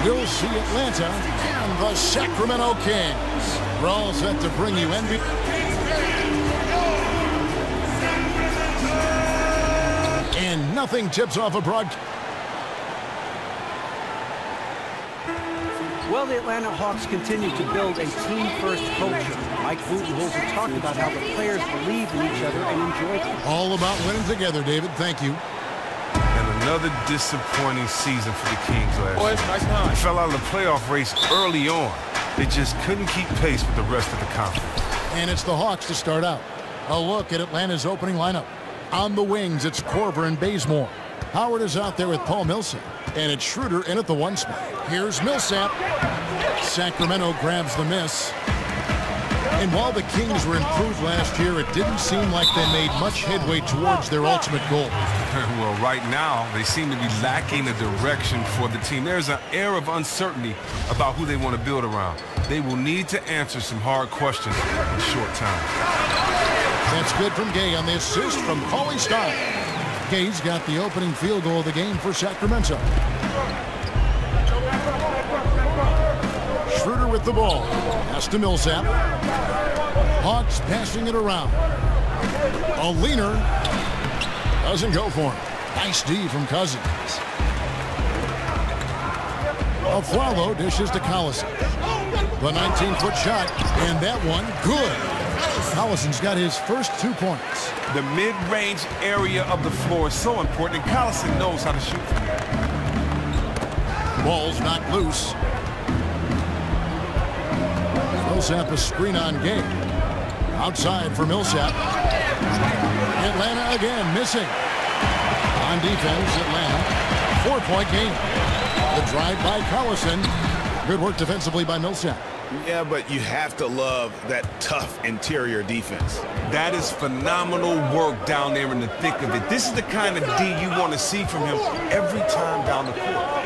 We'll see Atlanta and the Sacramento Kings. We're all set to bring you NBA. And nothing tips off a broadcast. Well, the Atlanta Hawks continue to build a team-first culture. Mike Budenholzer talked about how the players believe in each other and enjoy it. All about winning together, David. Thank you. And another disappointing season for the Kings last year. Nice. They fell out of the playoff race early on. They just couldn't keep pace with the rest of the conference. And it's the Hawks to start out. A look at Atlanta's opening lineup. On the wings, it's Korver and Bazemore. Howard is out there with Paul Millsap. And it's Schroeder in at the 1 spot. Here's Millsap. Sacramento grabs the miss. And while the Kings were improved last year, it didn't seem like they made much headway towards their ultimate goal. Well, right now, they seem to be lacking a direction for the team. There's an air of uncertainty about who they want to build around. They will need to answer some hard questions in short time. That's good from Gay on the assist from Cauley Stein. Gay's got the opening field goal of the game for Sacramento. Schroeder with the ball. Pass to Millsap. Hawks passing it around. A leaner. Doesn't go for him. Nice D from Cousins. Aflalo dishes to Collison. The 19-foot shot, and that one good. Collison's got his first 2 points. The mid-range area of the floor is so important, and Collison knows how to shoot from there. Ball's knocked loose. Millsap a screen on Gay. Outside for Millsap. Atlanta again missing. On defense, Atlanta. 4-point game. The drive by Collison. Good work defensively by Millsap. Yeah, but you have to love that tough interior defense. That is phenomenal work down there in the thick of it. This is the kind of D you want to see from him every time down the court.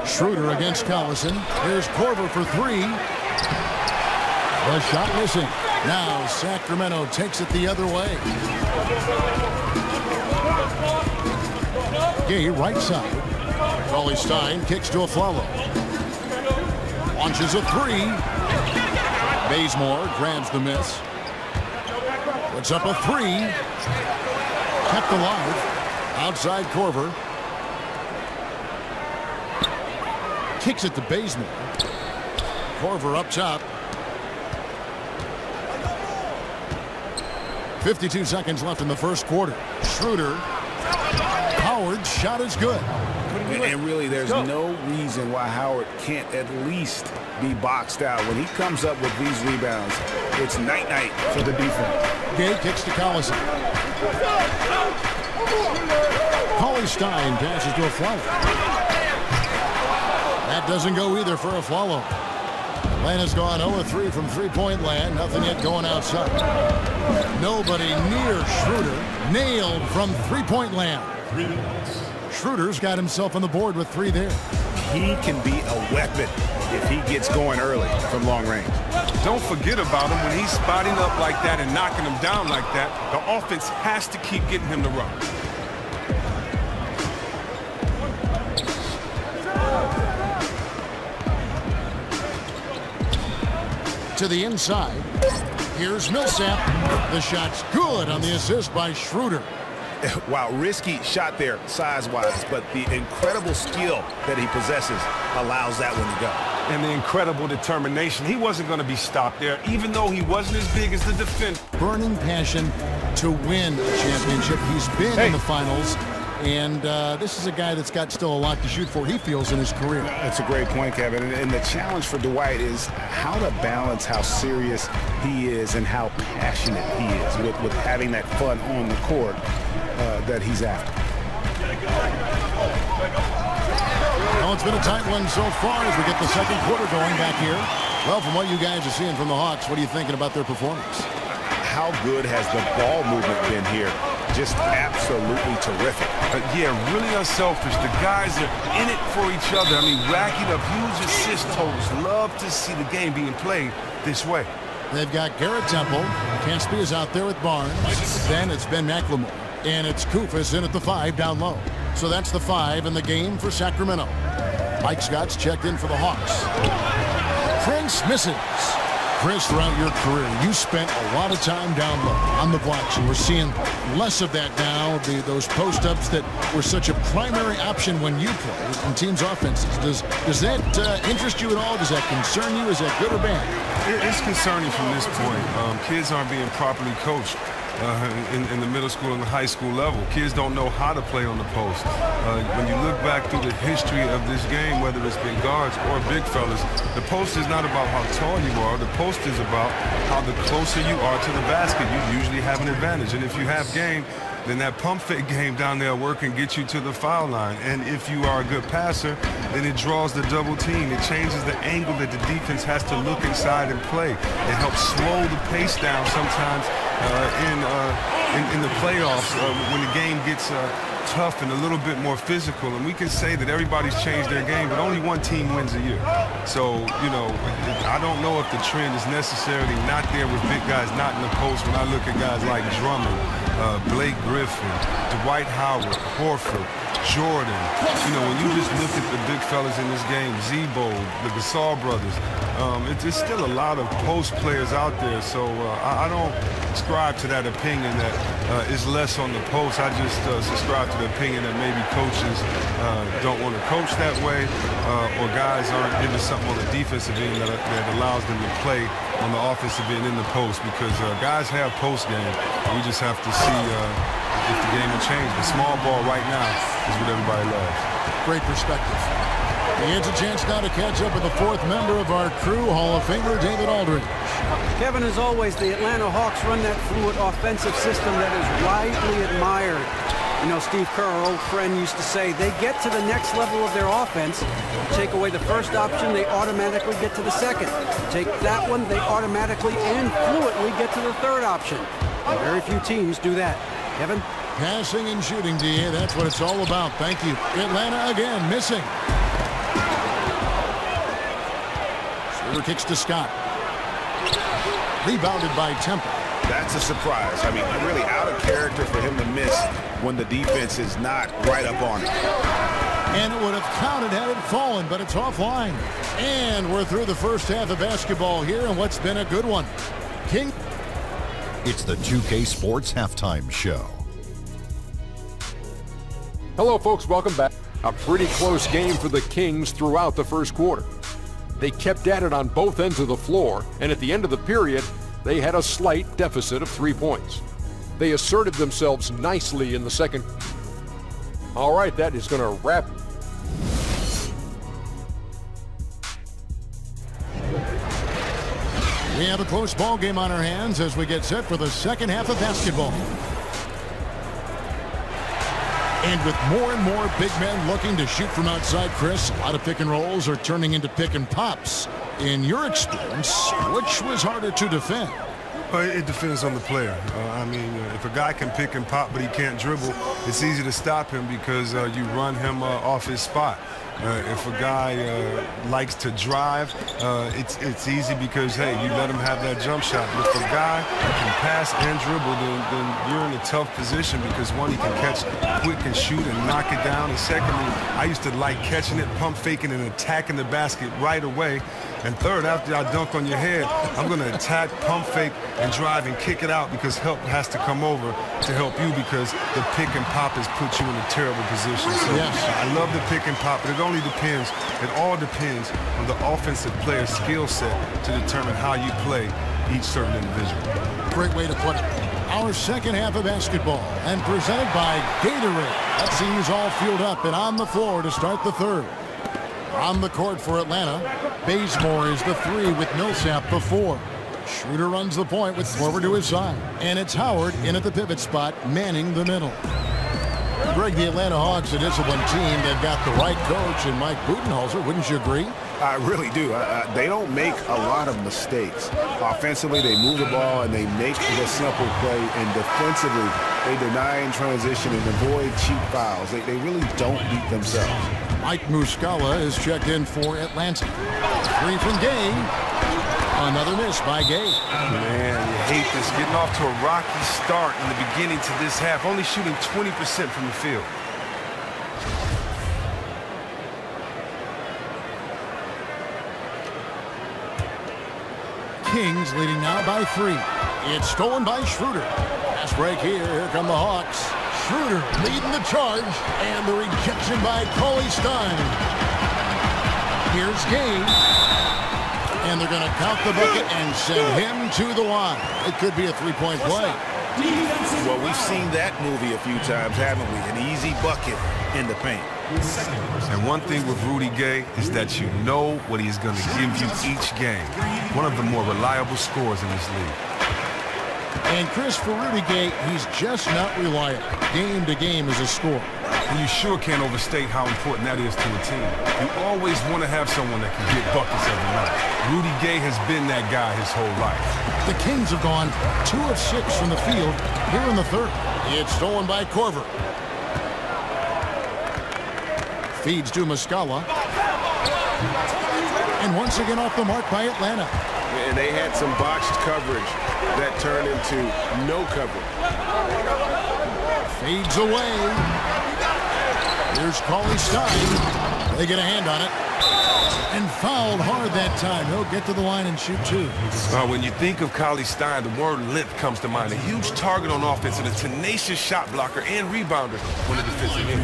Schroeder against Collison. Here's Korver for 3. The shot missing. Now Sacramento takes it the other way. Gay right side. Cauley Stein kicks to Aflalo. Launches a 3. Bazemore grabs the miss. Puts up a 3. Kept alive. Outside Korver. Kicks it to Bazemore. Korver up top. 52 seconds left in the first quarter. Schroeder. Howard's shot is good. And really, there's no reason why Howard can't at least be boxed out. When he comes up with these rebounds, it's night-night for the defense. Gay kicks to Collison. Cauley Stein passes to Aflalo. That doesn't go either for Aflalo. Atlanta's gone 0-3 from three-point land. Nothing yet going outside. Nobody near Schroeder. Nailed from three-point land. Schroeder's got himself on the board with 3 there. He can be a weapon if he gets going early from long range. Don't forget about him when he's spotting up like that and knocking him down like that. The offense has to keep getting him to run. To the inside. Here's Millsap. The shot's good on the assist by Schroeder. Wow, risky shot there size-wise, but the incredible skill that he possesses allows that one to go. And the incredible determination. He wasn't going to be stopped there, even though he wasn't as big as the defender. Burning passion to win a championship. He's been in the finals, and this is a guy that's got still a lot to shoot for, he feels, in his career. That's a great point, Kevin. And the challenge for Dwight is how to balance how serious he is and how passionate he is with having that fun on the court that he's after. Well, it's been a tight one so far as we get the second quarter going back here. Well, from what you guys are seeing from the Hawks, what are you thinking about their performance? How good has the ball movement been here? Just absolutely terrific. Yeah, really unselfish. The guys are in it for each other. I mean, racking up huge assist totals. Love to see the game being played this way. They've got Garrett Temple. Cansby is out there with Barnes. Then it's Ben McLemore. And it's Koufos in at the 5 down low. So that's the 5 in the game for Sacramento. Mike Scott's checked in for the Hawks. Prince misses. Chris, throughout your career, you spent a lot of time down low on the blocks, and we're seeing less of that now, those post-ups that were such a primary option when you played in teams' offenses. Does that interest you at all? Does that concern you? Is that good or bad? It's concerning from this point. Kids aren't being properly coached. In the middle school and the high school level. Kids don't know how to play on the post. When you look back through the history of this game, whether it's been guards or big fellas, the post is not about how tall you are. The post is about how the closer you are to the basket, you usually have an advantage. And if you have game, then that pump fake game down there work and get you to the foul line. And if you are a good passer, then it draws the double team. It changes the angle that the defense has to look inside and play. It helps slow the pace down sometimes in the playoffs when the game gets tough and a little bit more physical. And we can say that everybody's changed their game, but only one team wins a year. So, you know, I don't know if the trend is necessarily not there with big guys not in the post when I look at guys like Drummond, Blake Griffin, Dwight Howard, Horford, Jordan. You know, when you just look at the big fellas in this game, Zebo, the Gasol brothers, it's still a lot of post players out there. So I don't subscribe to that opinion that is less on the post. I just subscribe to the opinion that maybe coaches don't want to coach that way, or guys aren't given something on the defensive end that allows them to play on the offensive end in the post, because guys have post game. We just have to see if the game will change. The small ball right now is what everybody loves. Great perspective. He has a chance now to catch up with the 4th member of our crew, Hall of Famer David Aldridge. Kevin, as always, the Atlanta Hawks run that fluid offensive system that is widely admired. You know, Steve Kerr, our old friend, used to say they get to the next level of their offense. Take away the first option, they automatically get to the second. Take that one, they automatically and fluidly get to the third option. And very few teams do that. Kevin? Passing and shooting, D.A., that's what it's all about. Thank you. Atlanta again, missing. Schroeder kicks to Scott. Rebounded by Temple. That's a surprise. I mean, really out of character for him to miss when the defense is not right up on it. And it would have counted had it fallen, but it's offline. And we're through the first half of basketball here, and what's been a good one. King. It's the 2K Sports Halftime Show. Hello, folks. Welcome back. A pretty close game for the Kings throughout the first quarter. They kept at it on both ends of the floor, and at the end of the period, they had a slight deficit of 3 points. They asserted themselves nicely in the second. All right, that is going to wrap. We have a close ball game on our hands as we get set for the second half of basketball. And with more and more big men looking to shoot from outside, Chris, a lot of pick and rolls are turning into pick and pops. In your experience, which was harder to defend? It depends on the player. I mean, if a guy can pick and pop but he can't dribble, it's easy to stop him because you run him off his spot. If a guy likes to drive, it's easy because, hey, you let him have that jump shot. But if a guy can pass and dribble, then you're in a tough position because, one, he can catch quick and shoot and knock it down. And secondly, I used to like catching it, pump faking, and attacking the basket right away. And third, after I dunk on your head, I'm going to attack, pump fake, and drive and kick it out because help has to come over to help you because the pick and pop has put you in a terrible position. So yes. I love the pick and pop, but it only depends. It all depends on the offensive player's skill set to determine how you play each certain individual. Great way to put it. Our second half of basketball and presented by Gatorade. That seems all fueled up and on the floor to start the third. On the court for Atlanta, Bazemore is the 3 with Millsap the 4. Schroeder runs the point with Korver to his side. And it's Howard in at the pivot spot, manning the middle. Greg, the Atlanta Hawks, a disciplined team. They've got the right coach in Mike Budenholzer. Wouldn't you agree? I really do. They don't make a lot of mistakes. Offensively, they move the ball and they make the simple play. And defensively, they deny in transition and avoid cheap fouls. They really don't beat themselves. Mike Muscala is checked in for Atlanta. 3 from Gay. Another miss by Gay. Man, you hate this. Getting off to a rocky start in the beginning to this half. Only shooting 20% from the field. Kings leading now by 3. It's stolen by Schroeder. Pass break here. Here come the Hawks. Schroeder leading the charge. And the rejection by Cauley Stein. Here's Gay. And they're going to count the bucket and send him to the line. It could be a three-point play. Well, we've seen that movie a few times, haven't we? An easy bucket in the paint. And one thing with Rudy Gay is that you know what he's going to give you each game. One of the more reliable scorers in this league. And Chris, for Rudy Gay, he's just not reliable. Game to game as a scorer. And you sure can't overstate how important that is to a team. You always want to have someone that can get buckets every night. Rudy Gay has been that guy his whole life. The Kings have gone 2 of 6 from the field here in the third. It's stolen by Korver. Feeds to Muscala. And once again off the mark by Atlanta. And they had some botched coverage that turned into no coverage. Fades away. Here's Cauley Stein. They get a hand on it. And fouled hard that time. He'll get to the line and shoot 2. When you think of Cauley Stein, the word length comes to mind. A huge target on offense and a tenacious shot blocker and rebounder when the defensive end.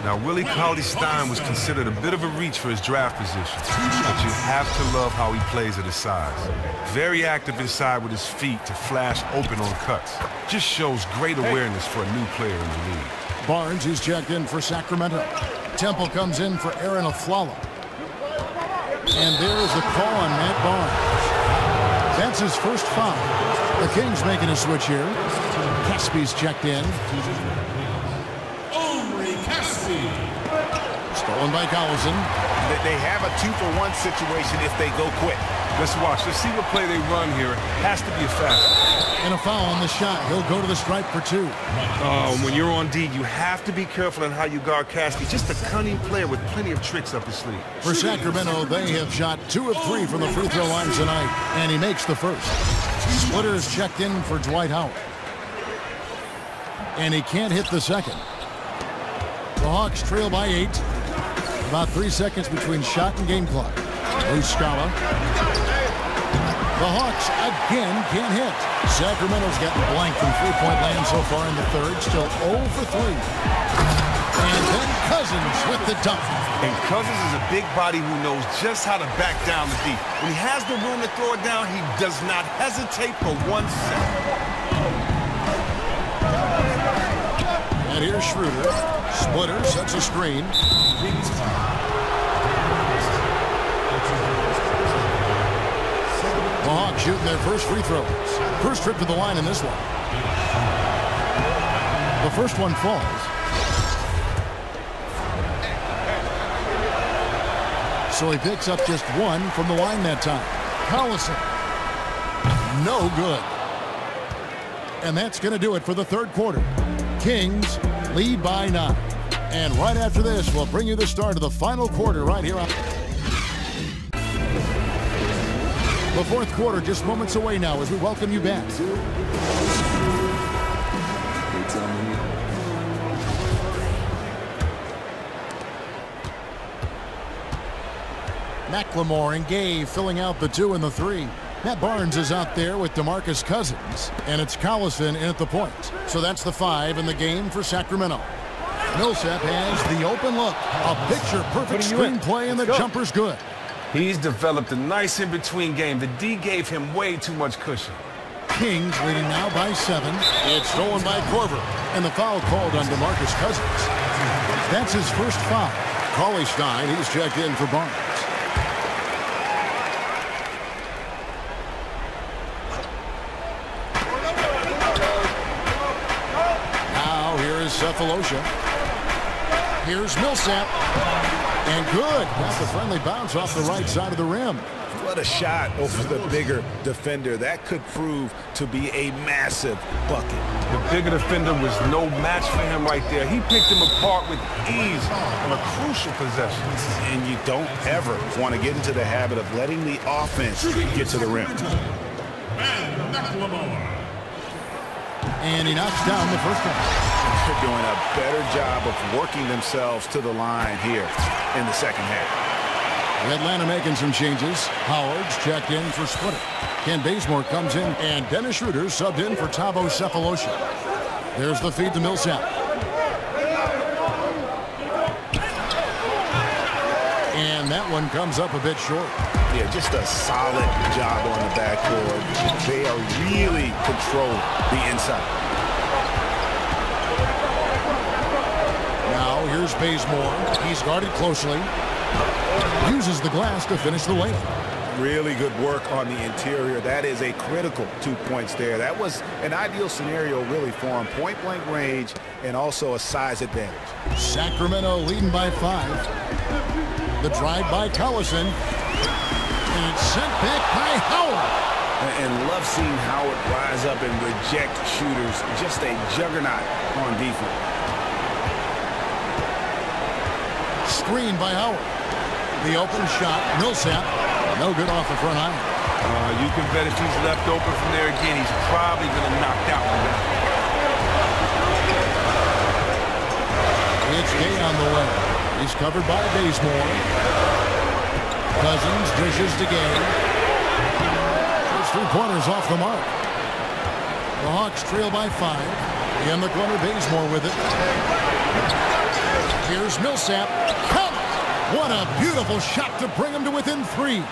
Now, Willie Cauley Stein was considered a bit of a reach for his draft position, but you have to love how he plays at his size. Very active inside with his feet to flash open on cuts. Just shows great awareness for a new player in the league. Barnes, who's checked in for Sacramento. Temple comes in for Aaron Aflalo. And there's the call on Matt Barnes. That's his first foul. The Kings making a switch here. Caspy's checked in. Stolen by Collison. They have a 2-for-1 situation if they go quick. Let's watch. Let's see what play they run here. It has to be a foul. And a foul on the shot. He'll go to the stripe for 2. When you're on D, you have to be careful on how you guard Caspy. Just a cunning player with plenty of tricks up his sleeve. For Sacramento, they have shot 2 of 3 from the free throw line tonight, and he makes the first. Splitter is checked in for Dwight Howard. And he can't hit the second. The Hawks trail by 8. About 3 seconds between shot and game clock. Muscala. The Hawks again can't hit. Sacramento's gotten blank from three-point land so far in the third. Still 0 for 3. And then Cousins with the dunk. And Cousins is a big body who knows just how to back down the deep. When he has the room to throw it down, he does not hesitate for 1 second. And here's Schroeder. Splitter sets a screen. The Hawks shooting their first free throws. First trip to the line in this one. The first one falls. So he picks up just 1 from the line that time. Collison. No good. And that's going to do it for the third quarter. Kings lead by 9. And right after this, we'll bring you the start of the final quarter right here on the fourth quarter, just moments away now as we welcome you back. McLemore and Gay filling out the 2 and the 3. Matt Barnes is out there with DeMarcus Cousins, and it's Collison in at the point. So that's the 5 in the game for Sacramento. Millsap has the open look. A picture-perfect screenplay, and the jumper's good. He's developed a nice in-between game. The D gave him way too much cushion. Kings leading now by 7. It's stolen by Korver, and the foul called on DeMarcus Cousins. That's his first foul. Cauley Stein, he's checked in for Barnes. Now here is Cephalosha. Here's Millsap. And good. Got the friendly bounce off the right side of the rim. What a shot over the bigger defender. That could prove to be a massive bucket. The bigger defender was no match for him right there. He picked him apart with ease on a crucial possession. And you don't ever want to get into the habit of letting the offense get to the rim. And he knocks down the first one. They're doing a better job of working themselves to the line here in the second half. Atlanta making some changes. Howard's checked in for Splitter. Ken Bazemore comes in, and Dennis Schroeder subbed in for Thabo Cephalosha. There's the feed to Millsap. And that one comes up a bit short. Yeah, just a solid job on the backboard. They are really control the inside. Now here's Bazemore. He's guarded closely. Uses the glass to finish the layup. Really good work on the interior. That is a critical 2 points there. That was an ideal scenario really for him. Point-blank range and also a size advantage. Sacramento leading by 5. The drive by Collison. And it's sent back by Howard. And love seeing Howard rise up and reject shooters. Just a juggernaut on defense. Screen by Howard. The open shot, Millsap. No good off the front iron. You can bet if he's left open from there again, he's probably going to knock that one down. It's Gay on the way. He's covered by Bazemore. Cousins dishes to Gay. Those 3 pointers off the mark. The Hawks trail by 5. In the corner, Bazemore with it. Here's Millsap. Count it! What a beautiful shot to bring him to within 3.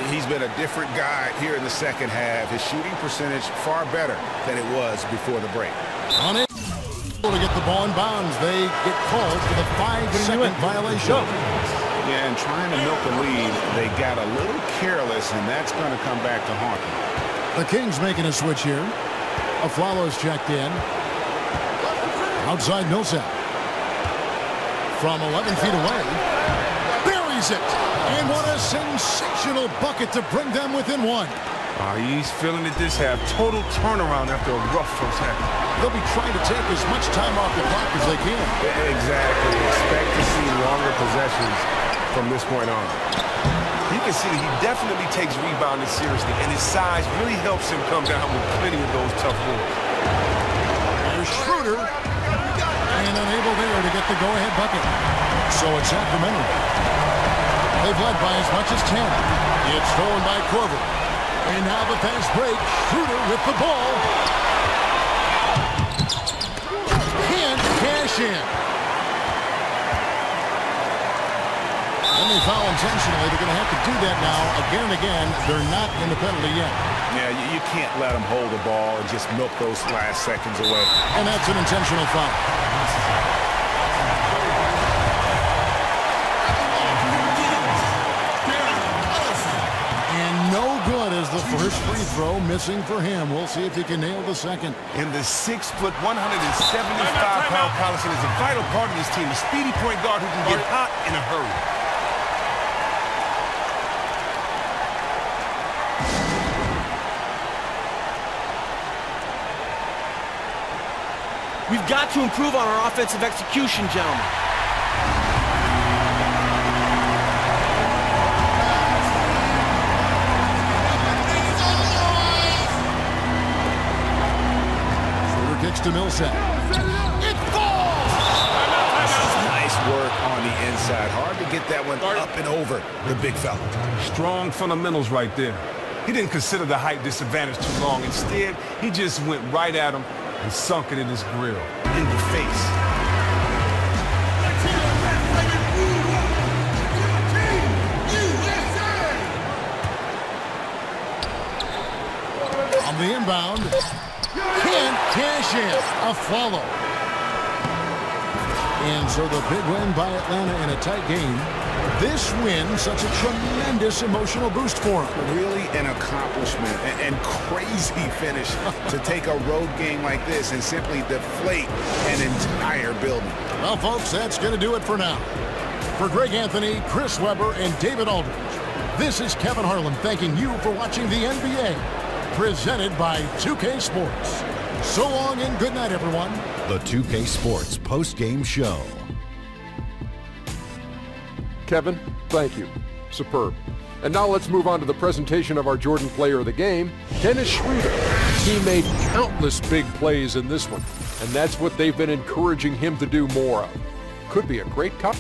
He's been a different guy here in the second half. His shooting percentage far better than it was before the break. Unable to get the ball in bounds. They get called for the 5-second violation. Yeah, and trying to milk a lead, they got a little careless, and that's going to come back to haunt them. The Kings making a switch here. Aflalo's checked in. Outside Millsap. From 11 feet away. Buries it. And what a sensational bucket to bring them within 1. He's feeling it this half. Total turnaround after a rough first half. They'll be trying to take as much time off the clock as they can. Exactly. Expect to see longer possessions from this point on. You can see that he definitely takes rebounding seriously, and his size really helps him come down with plenty of those tough balls. There's Schroeder. And unable there to get the go-ahead bucket. So it's Sacramento. They've led by as much as 10. It's stolen by Corver. And now the fast break. Schroeder with the ball. Can't cash in. And they foul intentionally. They're going to have to do that now again and again. They're not in the penalty yet. Yeah, you can't let them hold the ball and just milk those last seconds away. And that's an intentional foul. And no good as the first free throw missing for him. We'll see if he can nail the second. And the 6'1", 175-pound Collison is a vital part of this team. A speedy point guard who can get hot in a hurry. We've got to improve on our offensive execution, gentlemen. Schroeder kicks to Millsap. It falls! Nice work on the inside. Hard to get that one up and over the big fella. Strong fundamentals right there. He didn't consider the height disadvantage too long. Instead, he just went right at him and sunk it in his grill. In the face. On the inbound. Can't cash in. A follow. And so the big win by Atlanta in a tight game. This win, such a tremendous emotional boost for them. Really an accomplishment and crazy finish to take a road game like this and simply deflate an entire building. Well, folks, that's going to do it for now. For Greg Anthony, Chris Webber, and David Aldridge, this is Kevin Harlan thanking you for watching the NBA, presented by 2K Sports. So long and good night, everyone. The 2K Sports post-game show. Kevin, thank you. Superb. And now let's move on to the presentation of our Jordan Player of the Game, Dennis Schroeder. He made countless big plays in this one, and that's what they've been encouraging him to do more of. Could be a great cup.